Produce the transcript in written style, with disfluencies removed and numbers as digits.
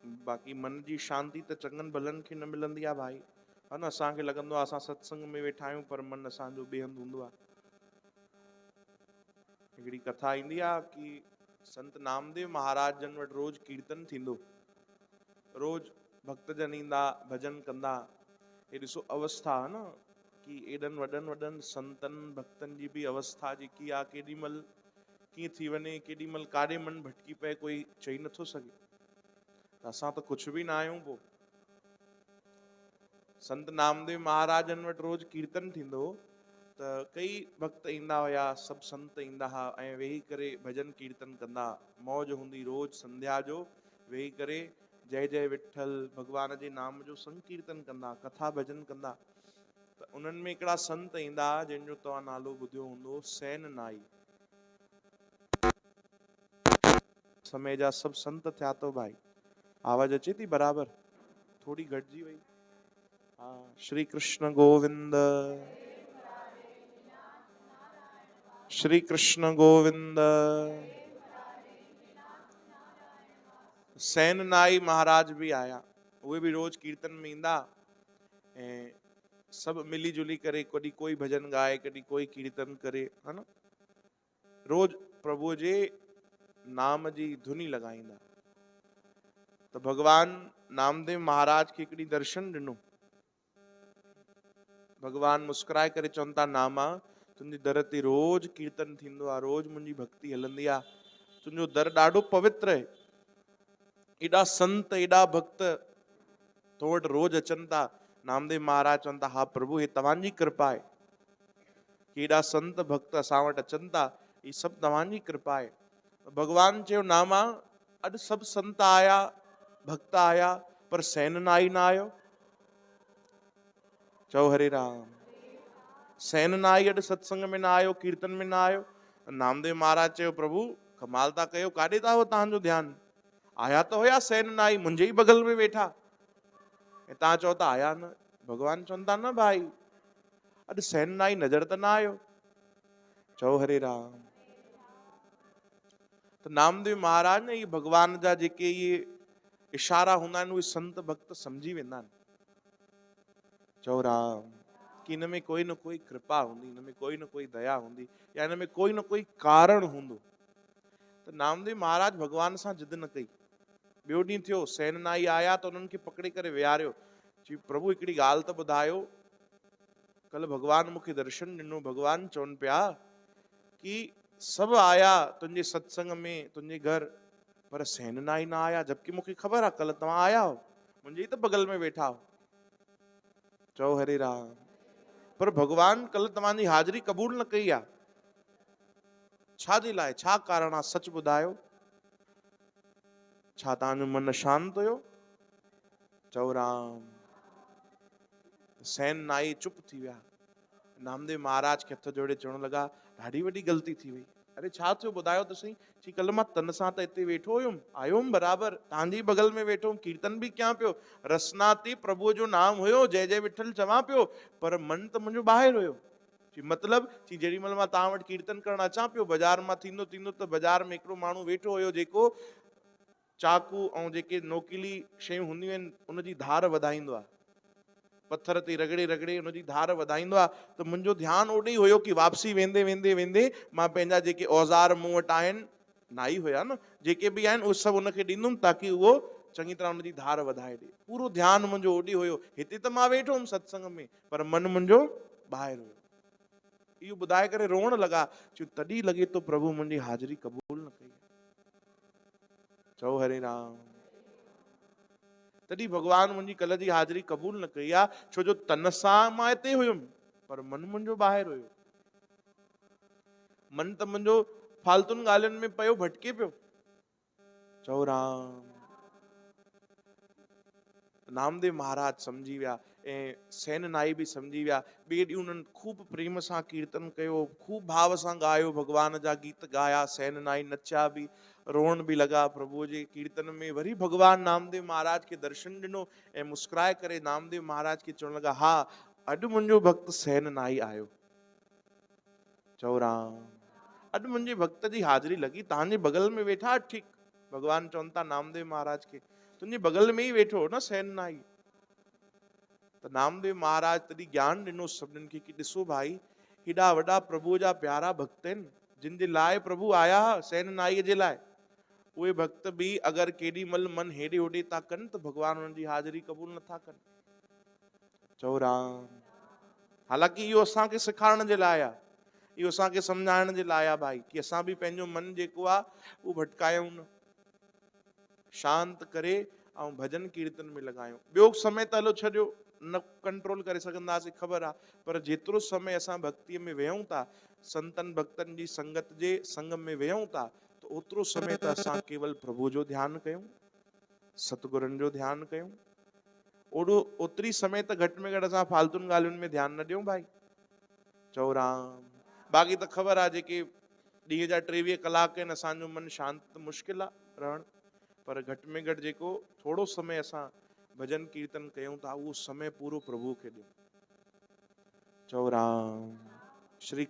बाक़ी मन जी शांति त चङनि भलनि खे न मिलंदी आहे भाई, है न। असांखे लॻंदो आहे असां सत्संग में वेठा आहियूं पर मन असांजो ॿिए हंधि हूंदो आहे। हिकिड़ी कथा ईंदी आहे कि संत नामदेव महाराज जन वटि रोज़ कीर्तन थींदो, रोज़ भक्तजन ईंदा भजन कंदा। ये ॾिसो अवस्था है न कि एॾनि वॾनि वॾनि संतनि भक्तनि जी बि अवस्था जेकी आहे केॾी महिल कीअं थी वञे, केॾी महिल काॾे मन भटकी पए, कोई चई नथो सघे। असां त कुछ भी ना आहियूं। पोइ संत नामदेव महाराजन वटि रोज़ कीर्तन थींदो त कई भक्त ईंदा हुया, सभु संत ईंदा हुआ ऐं वेही करे भजन कीर्तन कंदा। मौज हूंदी, रोज़ संध्या जो वेही करे जय जय विठल भगवान जे नाम जो संकीर्तन कंदा, कथा भजन कंदा। त उन्हनि में हिकिड़ा संत ईंदा जंहिंजो तव्हां नालो ॿुधियो हूंदो, सैन नाई। समय जा सभु संत थिया तो भाई। आवाज अचे थी बराबर? थोड़ी घटिजी वई। हाँ, श्री कृष्ण गोविंद, श्री कृष्ण गोविंद। सैन नाई महाराज भी आया, उहे भी रोज कीर्तन में ईंदा ऐं सब मिली जुली करे, कॾहिं कोई भजन गाए, कॾहिं कोई कीर्तन करे, है न। रोज प्रभु जे नाम जी धुनी लगाईंदा। तो भगवान नामदेव महाराज के हिकिड़ी दर्शन ॾिनो। भगवान मुस्कुराए करे चवनि था, नामा तुंहिंजी दर ते रोज कीर्तन थींदो आहे, रोज मुंहिंजी भक्ति हलंदी आहे, तुंहिंजो दर ॾाढो पवित्र आहे। एॾा संत एॾा भक्त तो वटि रोज अचनि था। नामदेव महाराज चवनि था, हा प्रभु, हे तव्हांजी कृपा आहे कि एॾा संत भक्त असां वटि अचनि था, ही सभु तव्हांजी कृपा आहे। भगवान चयो, नामा अॼु सभु संत आया, भक्त आया, पर सैन नाई न आयो। चओ हरे राम। सैन नाई अॼु सत्संग में न आयो, कीर्तन में न आयो। नामदेव महाराज चयो, प्रभु कमाल था कयो, काॾे था हो तव्हांजो ध्यानु? आया तो हुया सैन नाई, मुंहिंजे ही बगल में वेठा, ऐं तव्हां चओ था आया न। भगवान चवनि था, न भाई अॼु सैन नाई नज़र त न आयो। चओ हरे राम। तो नामदेव महाराज ने ये भगवान जा जेके ये इशारा हूंदा आहिनि, उहे संत भक्त सम्झी वेंदा आहिनि। चओ राम। कि हिन में कोई न कोई कृपा हूंदी, हिन में कोई न कोई दया हूंदी, या हिन में कोई न कोई कारण हूंदो। तो नामदेव महाराज भगवान सां जिद न कई। ॿियो ॾींहुं थियो, सैन नाई आया तो उन्हनि खे पकड़े करे विहारियो। चई, प्रभु हिकिड़ी ॻाल्हि त ॿुधायो, कल भगवान मूंखे दर्शन ॾिनो, भगवान चवनि पिया कि सभु आया तुंहिंजे सत्संग में, तुंहिंजे घर, पर सैन नाई न आया, जबकि मूंखे ख़बर आहे कल तव्हां आया हो, मुंहिंजे ही त बगल में वेठा हो। चओ हरे राम। पर भगवान कल तव्हांजी हाज़िरी क़बूल न कई आहे, छाजे लाइ, छा कारण आहे, सच ॿुधायो। छा तव्हांजो मन शांत हुयो? चओ राम। सैन नाई चुप थी विया। नामदेव महाराज खे हथ जोड़े चवण लॻा, ॾाढी वॾी ग़लती थी वई। अरे छा थियो ॿुधायो त सही। चई, कल मां तन सां त हिते वेठो हुयुमि, आयो हुयुमि बराबरि, तव्हांजे ही बगल में वेठो हुयुमि, कीर्तन भी कयां पियो, रसना ते प्रभुअ जो नाम हुयो, जय जय विठल चवां पियो, पर मन त मुंहिंजो ॿाहिरि हुयो। चई, मतलब? चई, जेॾी महिल मां तव्हां वटि कीर्तन करणु अचां पियो, बाज़ार मां थींदो थींदो त बाज़ार में हिकिड़ो माण्हू वेठो हुयो जेको चाकू ऐं जेके नोकीली शयूं हूंदियूं आहिनि उनजी धार वधाईंदो आहे, पत्थर ते रगड़े रगड़े उनजी धार वधाईंदो आहे। त मुंहिंजो ध्यानु ओॾे ई हुयो कि वापसी वेंदे वेंदे वेंदे मां पंहिंजा जेके औज़ार मूं वटि आहिनि, नाई हुया न, जेके बि आहिनि उहे सभु उनखे ॾींदुमि ताकि उहो चङी तरह उनजी धार वधाए ॾे। पूरो ध्यानु मुंहिंजो ओॾे हुयो, हिते त मां वेठो हुउमि सत्संग में, पर मन मुंहिंजो ॿाहिरि हुयो। इहो ॿुधाए करे रोअण लॻा। चयो, तॾहिं लॻे थो प्रभु मुंहिंजी हाज़िरी क़बूल न कई। चओ हरे राम। तॾहिं भगवान मुंहिंजी कल जी हाज़िरी क़बूल न कई आहे, छो जो तन सां मां हिते हुयुमि, पर मन मुंहिंजो ॿाहिरि हुयो। मन त मुंहिंजो फालतुनि ॻाल्हियुनि में पियो भटके पियो। चओ राम। नामदेव महाराज समझी विया ऐं सैन नाई भी समझी विया। ॿिए ॾींहुं उन्हनि खूब प्रेम सां कीर्तन कयो, खूब भाव सां ॻायो, भगवान जा गीत ॻाया। सैन नाई नचा भी, रोअण भी लॻा प्रभुअ जे कीर्तन में। वरी भगवान नामदेव महाराज खे दर्शन ॾिनो ऐं मुस्कुराए करे नामदेव महाराज खे चवण लॻा, हा अॼु मुंहिंजो भक्त सैन नाई आयो। चओ राम। अॼु मुंहिंजे भक्त जी हाज़िरी लॻी, तव्हांजे बगल में वेठा, ठीकु, भगवान चवनि था नामदेव महाराज खे, तुंहिंजे बगल में ही वेठो हो न सेननाई। त नामदेव महाराज तॾहिं ज्ञान ॾिनो सभिनीनि खे कि ॾिसो भाई, हेॾा वॾा प्रभु जा प्यारा भक्त आहिनि, जिन जे लाइ प्रभु आया सेननाईअ जे लाइ। उहे भक्त भी अगर केॾी महिल मन हेॾे होॾे था कनि त भगवान उन्हनि जी हाज़िरी क़बूल नथा कनि। चओ राम। हालांकि इहो असांखे सेखारण जे लाइ आहे, इहो असांखे सम्झाइण जे लाइ आहे भाई, कि असां बि पंहिंजो मन जेको आहे उहो भटकायूं न, शांत करे ऐं भजन कीर्तन में लॻायूं। ॿियो समय त हलो छॾियो, न कंट्रोल करे सघंदासीं ख़बर आहे, पर जेतिरो समय असां भक्तीअ में वेहूं था, संतन भक्तन जी संगत जे संग में वेहूं था, त ओतिरो समय त असां केवल प्रभु जो ध्यानु कयूं, सतगुरनि जो ध्यानु कयूं। ओतिरी समय त घटि में घटि असां फालतुनि ॻाल्हियुनि में ध्यानु न ॾियूं भाई। चओ राम। बाक़ी त ख़बर आहे जेके ॾींहं जा 23 कलाक आहिनि, असांजो मन शांत मुश्किल आहे रहण, पर घटि में घटि जेको थोरो समय असां भजन कीर्तन कयूं था, उहो समय पूरो प्रभु खे ॾियूं। चओ राम। श्री